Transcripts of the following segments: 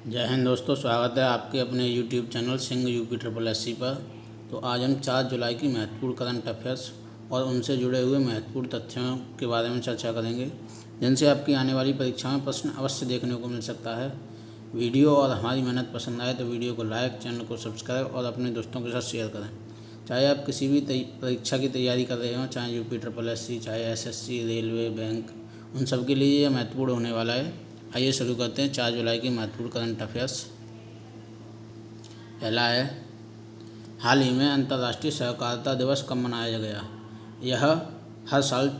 जय हिंद दोस्तों, स्वागत है आपके अपने YouTube channel Singh UP triple S C पर। तो आज हम 4 जुलाई की महत्वपूर्ण करंट अफेयर्स और उनसे जुड़े हुए महत्वपूर्ण तथ्यों के बारे में चर्चा करेंगे, जिनसे आपकी आने वाली परीक्षा में प्रश्न अवश्य देखने को मिल सकता है। वीडियो और हमारी मेहनत पसंद आए तो वीडियो को लाइक, चैनल को सब्सक्राइब और अपने दोस्तों के साथ शेयर करें। चाहे आप किसी भी परीक्षा की तैयारी कर रहे हों, चाहे यूपी ट्रिपल एस सी, चाहे SSC, रेलवे, बैंक, उन सब के लिए यह महत्वपूर्ण होने वाला है। आइए शुरू करते हैं 4 जुलाई की महत्वपूर्ण करंट अफेयर्स। पहला है, हाल ही में अंतर्राष्ट्रीय सहकारिता दिवस कब मनाया गया? यह हर साल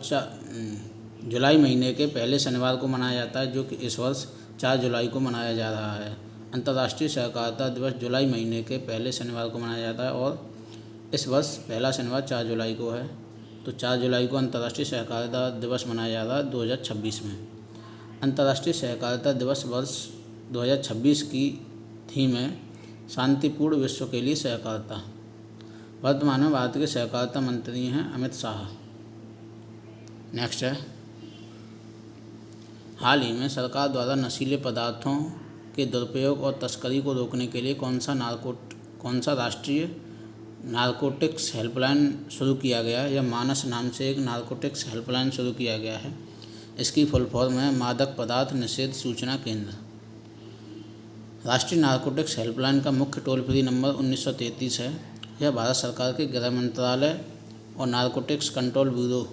जुलाई महीने के पहले शनिवार को मनाया जाता है, जो कि इस वर्ष 4 जुलाई को मनाया जा रहा है। अंतर्राष्ट्रीय सहकारिता दिवस जुलाई महीने के पहले शनिवार को मनाया जाता है और इस वर्ष पहला शनिवार 4 जुलाई को है। तो 4 जुलाई को अंतर्राष्ट्रीय सहकारिता दिवस मनाया जा रहा है 2026 में। अंतर्राष्ट्रीय सहकारिता दिवस वर्ष 2026 की थीम है शांतिपूर्ण विश्व के लिए सहकारिता। वर्तमान में भारत के सहकारिता मंत्री हैं अमित शाह। नेक्स्ट है, हाल ही में सरकार द्वारा नशीले पदार्थों के दुरुपयोग और तस्करी को रोकने के लिए कौन सा राष्ट्रीय नारकोटिक्स हेल्पलाइन शुरू किया गया है? यह मानस नाम से एक नारकोटिक्स हेल्पलाइन शुरू किया गया है। इसकी फुल फॉर्म है मादक पदार्थ निषेध सूचना केंद्र। राष्ट्रीय नारकोटिक्स हेल्पलाइन का मुख्य टोल फ्री नंबर 1933 है। यह भारत सरकार के गृह मंत्रालय और नारकोटिक्स कंट्रोल ब्यूरो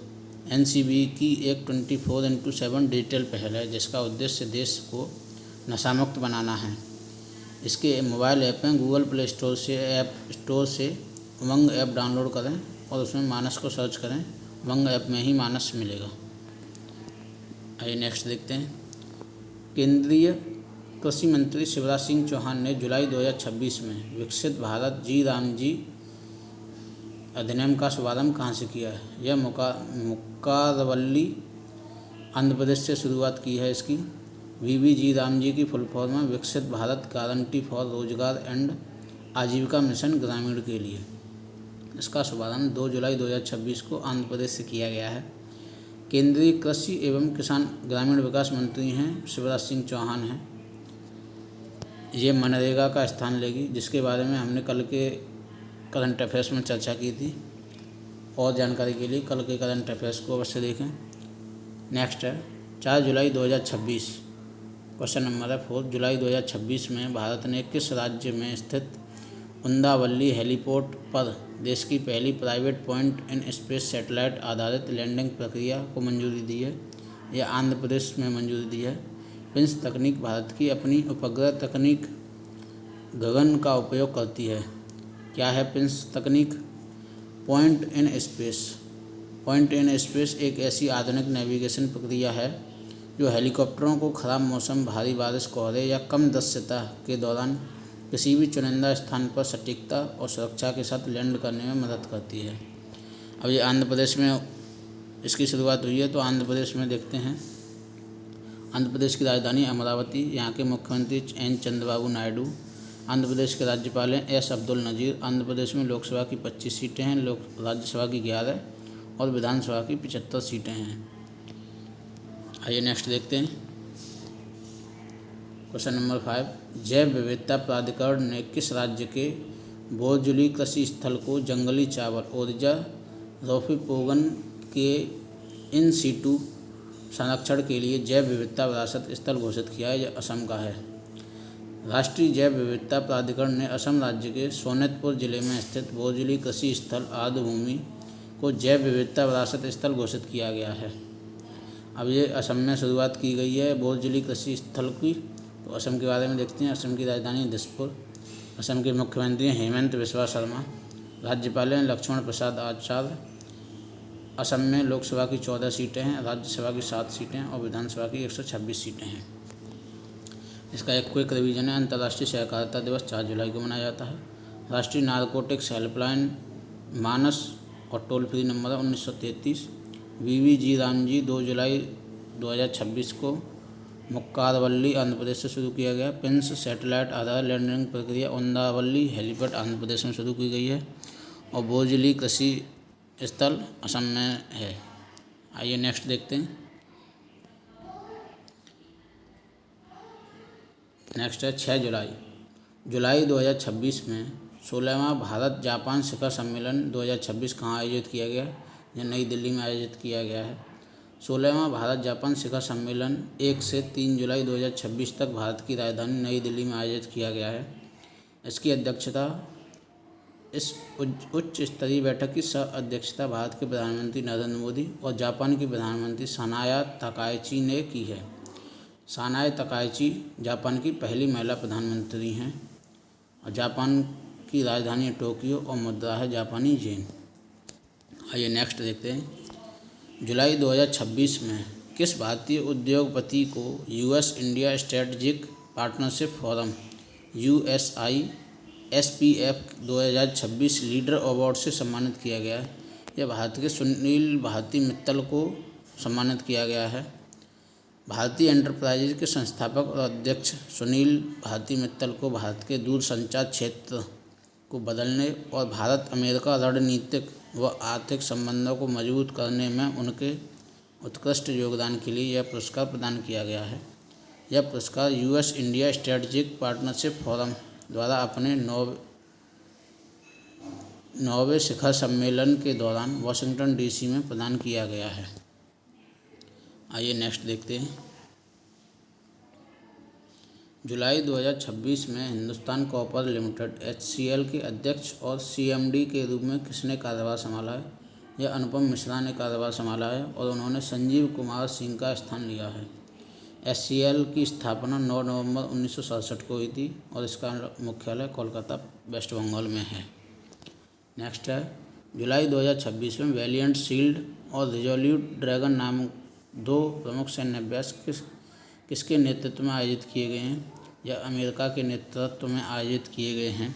NCB की एक 24x7 डिजिटल पहल है, जिसका उद्देश्य देश को नशामुक्त बनाना है। इसके मोबाइल ऐप में गूगल प्ले स्टोर से उमंग ऐप डाउनलोड करें और उसमें मानस को सर्च करें। उमंग ऐप में ही मानस मिलेगा। आइए नेक्स्ट देखते हैं। केंद्रीय कृषि मंत्री शिवराज सिंह चौहान ने जुलाई 2026 में विकसित भारत जी अधिनियम का शुभारंभ कहाँ से किया है? यह मुक्कारवल्ली आंध्र प्रदेश से शुरुआत की है। इसकी VBG रामजी की फुल फॉर्म है विकसित भारत गारंटी फॉर रोजगार एंड आजीविका मिशन ग्रामीण के लिए। इसका शुभारंभ 2 जुलाई 2026 को आंध्र प्रदेश से किया गया है। केंद्रीय कृषि एवं किसान ग्रामीण विकास मंत्री हैं शिवराज सिंह चौहान हैं। ये मनरेगा का स्थान लेगी, जिसके बारे में हमने कल के करंट अफेयर्स में चर्चा की थी। और जानकारी के लिए कल के करंट अफेयर्स को अवश्य देखें। नेक्स्ट है, 4 जुलाई 2026, क्वेश्चन नंबर है 4। जुलाई 2026 में भारत ने किस राज्य में स्थित उंदावल्ली हेलीपोर्ट पर देश की पहली private point in space satellite आधारित लैंडिंग प्रक्रिया को मंजूरी दी है? यह आंध्र प्रदेश में मंजूरी दी है। पिंस तकनीक भारत की अपनी उपग्रह तकनीक गगन का उपयोग करती है। क्या है पिंस तकनीक? पॉइंट इन स्पेस एक ऐसी आधुनिक नेविगेशन प्रक्रिया है जो हेलीकॉप्टरों को खराब मौसम, भारी बारिश, कोहरे या कम दृश्यता के दौरान किसी भी चुनिंदा स्थान पर सटीकता और सुरक्षा के साथ लैंड करने में मदद करती है। अब ये आंध्र प्रदेश में इसकी शुरुआत हुई है, तो आंध्र प्रदेश में देखते हैं। आंध्र प्रदेश की राजधानी अमरावती। यहाँ के मुख्यमंत्री N चंद्रबाबू नायडू। आंध्र प्रदेश के राज्यपाल हैं S अब्दुल नज़ीर। आंध्र प्रदेश में लोकसभा की 25 सीटें हैं, राज्यसभा की 11 और विधानसभा की 75 सीटें हैं। आइए नेक्स्ट देखते हैं। क्वेश्चन नंबर 5, जैव विविधता प्राधिकरण ने किस राज्य के बोरजुली कृषि स्थल को जंगली चावल ऊर्जा रोफिपोगन के इन सीटू संरक्षण के लिए जैव विविधता विरासत स्थल घोषित किया है? यह असम का है। राष्ट्रीय जैव विविधता प्राधिकरण ने असम राज्य के सोनितपुर जिले में स्थित बोरजुली कृषि स्थल आर्द्रभूमि को जैव विविधता विरासत स्थल घोषित किया गया है। अब ये असम में शुरुआत की गई है बोरजुली कृषि स्थल की। तो असम के बारे में देखते हैं। असम की राजधानी दिसपुर। असम के मुख्यमंत्री हैं हेमंत बिस्वा शर्मा। राज्यपाल हैं लक्ष्मण प्रसाद आचार्य। असम में लोकसभा की 14 सीटें हैं, राज्यसभा की 7 सीटें और विधानसभा की 126 सीटें हैं। इसका एक क्विक रिवीजन है। अंतर्राष्ट्रीय सहकारिता दिवस 4 जुलाई को मनाया जाता है। राष्ट्रीय नारकोटिक्स हेल्पलाइन मानस और टोल फ्री नंबर है 1933। VBG रामजी 2 जुलाई 2026 को मुक्कारवल्ली आंध्र प्रदेश से शुरू किया गया। पिंस सैटेलाइट आधारित लैंडिंग प्रक्रिया उंदावल्ली हेलीपैड आंध्र प्रदेश में शुरू की गई है और बोरजुली कृषि स्थल असम में है। आइए नेक्स्ट देखते हैं। नेक्स्ट है 6 जुलाई 2026 में 16वां भारत जापान शिखर सम्मेलन 2026 कहाँ आयोजित किया गया है? यह नई दिल्ली में आयोजित किया गया है। 16वां भारत जापान शिखर सम्मेलन 1 से 3 जुलाई 2026 तक भारत की राजधानी नई दिल्ली में आयोजित किया गया है। इसकी अध्यक्षता इस उच्च स्तरीय बैठक की सह अध्यक्षता भारत के प्रधानमंत्री नरेंद्र मोदी और जापान की प्रधानमंत्री सनाया तकाइची ने की है। सनाया तकाइची जापान की पहली महिला प्रधानमंत्री हैं और जापान की राजधानी टोक्यो और मुद्रा है जापानी येन। आइए नेक्स्ट देखते हैं। जुलाई 2026 में किस भारतीय उद्योगपति को US India strategic partnership forum USISPF 2026 leader award से सम्मानित किया गया है? यह भारत के सुनील भारती मित्तल को सम्मानित किया गया है। भारतीय एंटरप्राइजेज के संस्थापक और अध्यक्ष सुनील भारती मित्तल को भारत के दूरसंचार क्षेत्र को बदलने और भारत अमेरिका रणनीतिक व आर्थिक संबंधों को मजबूत करने में उनके उत्कृष्ट योगदान के लिए यह पुरस्कार प्रदान किया गया है। यह पुरस्कार US India strategic partnership forum द्वारा अपने 9वें शिखर सम्मेलन के दौरान वाशिंगटन DC में प्रदान किया गया है। आइए नेक्स्ट देखते हैं। जुलाई 2026 में हिंदुस्तान कॉपर लिमिटेड HCL के अध्यक्ष और CMD के रूप में किसने कार्यभार संभाला है? यह अनुपम मिश्रा ने कार्यभार संभाला है और उन्होंने संजीव कुमार सिंह का स्थान लिया है। HCL की स्थापना 9 नवंबर 1967 को हुई थी और इसका मुख्यालय कोलकाता वेस्ट बंगाल में है। नेक्स्ट है जुलाई 2026 में वैलिएंट शील्ड और रिजोल्यूट ड्रैगन नामक 2 प्रमुख सैन्य अभ्यास किसके नेतृत्व में आयोजित किए गए हैं? यह अमेरिका के नेतृत्व में आयोजित किए गए हैं।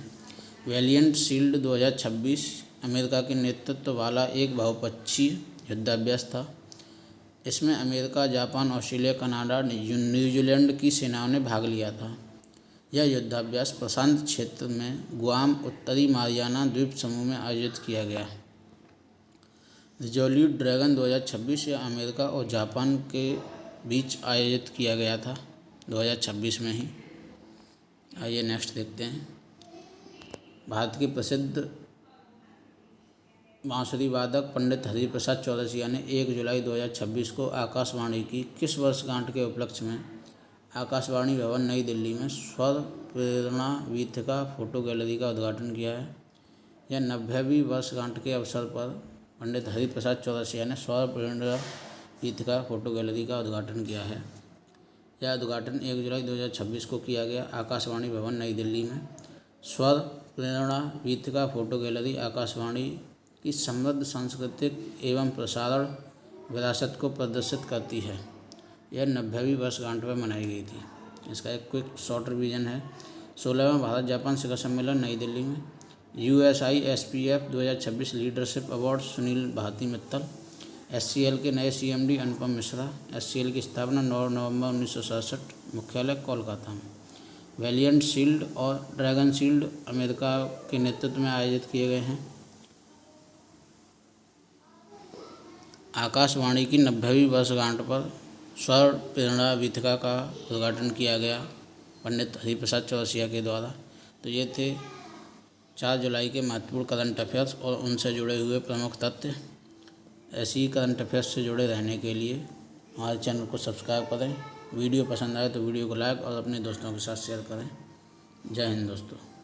वैलिएंट शील्ड 2026 अमेरिका के नेतृत्व वाला एक बहुपक्षीय युद्धाभ्यास था। इसमें America, Japan, Australia, Canada, New Zealand की सेनाओं ने भाग लिया था। यह युद्धाभ्यास प्रशांत क्षेत्र में गुआम, उत्तरी मारियाना द्वीप समूह में आयोजित किया गया। रिजोल्यूट ड्रैगन 2026 यह अमेरिका और जापान के बीच आयोजित किया गया था 2026 में ही। आइए नेक्स्ट देखते हैं। भारत के प्रसिद्ध बांसुरी वादक पंडित हरिप्रसाद चौरसिया ने 1 जुलाई 2026 को आकाशवाणी की किस वर्षगांठ के उपलक्ष्य में आकाशवाणी भवन नई दिल्ली में स्वर प्रेरणा वीथिका फोटो गैलरी का उद्घाटन किया है? यह 90वीं वर्षगांठ के अवसर पर पंडित हरिप्रसाद चौरसिया ने स्वर प्रेरणा वीथिका फोटो गैलरी का उद्घाटन किया है। यह उद्घाटन 1 जुलाई 2026 को किया गया। आकाशवाणी भवन नई दिल्ली में स्वर प्रेरणा वीथिका फोटो गैलरी आकाशवाणी की समृद्ध सांस्कृतिक एवं प्रसारण विरासत को प्रदर्शित करती है। यह 90वीं वर्षगांठ पर मनाई गई थी। इसका एक क्विक शॉर्ट रिवीजन है। 16वां भारत जापान शिखर सम्मेलन नई दिल्ली में, USISPF 2026 leadership award Sunil Bharti Mittal, HCL के नए CMD अनुपम मिश्रा, HCL की स्थापना 9 नवंबर 1967, मुख्यालय कोलकाता में। वैलिएंट शील्ड और ड्रैगन शील्ड अमेरिका के नेतृत्व में आयोजित किए गए हैं। आकाशवाणी की 90वीं वर्षगांठ पर स्वर प्रेरणा वीथिका का उद्घाटन किया गया पंडित हरिप्रसाद चौरसिया के द्वारा। तो ये थे 4 जुलाई के महत्वपूर्ण करंट अफेयर्स और उनसे जुड़े हुए प्रमुख तथ्य। ऐसी ही करंट अफेयर्स से जुड़े रहने के लिए हमारे चैनल को सब्सक्राइब करें। वीडियो पसंद आए तो वीडियो को लाइक और अपने दोस्तों के साथ शेयर करें। जय हिंद दोस्तों।